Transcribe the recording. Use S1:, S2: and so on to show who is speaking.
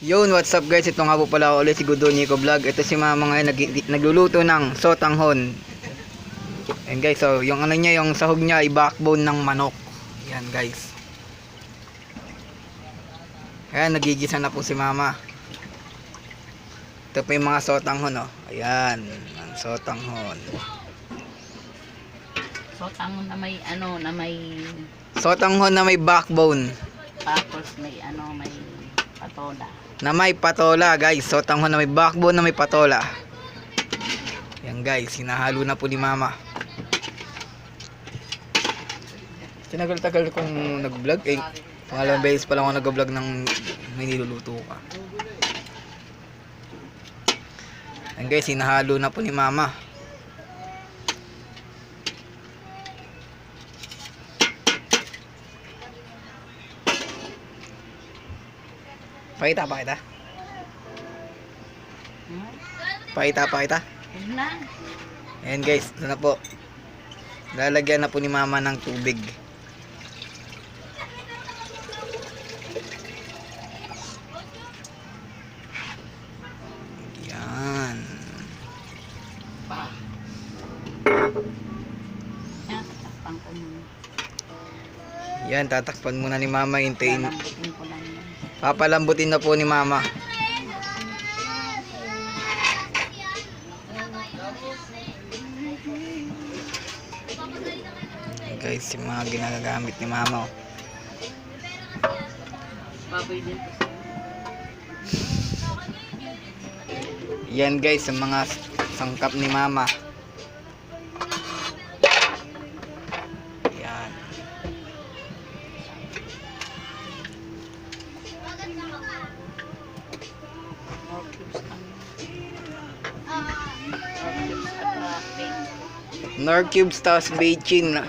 S1: Yun, what's up guys? Ito nga po pala ulit si Gudo Nico Vlog. Ito si mama ngayon nagluluto ng sotanghon. And guys, so yung ano niya, yung sahog niya ay backbone ng manok. Yan guys. Ayan, nagigisa na po si mama. Ito pa yung mga sotanghon, oh. Ayan, ang sotanghon.
S2: Sotanghon na may
S1: Sotanghon na may backbone.
S2: tapos may may patola.
S1: Na may patola guys. Sotanghon na may backbone na may patola. Yan guys, hinahalo na po ni mama. Tinagal-tagal kong nag-vlog eh. Pangalawang beses pa lang ako nag-vlog ng may niluluto ka. Yan guys, hinahalo na po ni mama. Pakita. Pakita.
S2: Yun na.
S1: Ayan guys, ito na po. Lalagyan na po ni mama ng tubig. Yan.
S2: Yan, tatakpan ko muna.
S1: Yan, tatakpan muna ni mama. Hintayin.
S2: Palambutin ko lang yan.
S1: Papalambutin na po ni mama. Guys, yung mga ginagamit ni mama, oh.
S2: Baboy din to.
S1: Yan guys, yung mga sangkap ni mama. Yan. Nor cubes tapos bacon.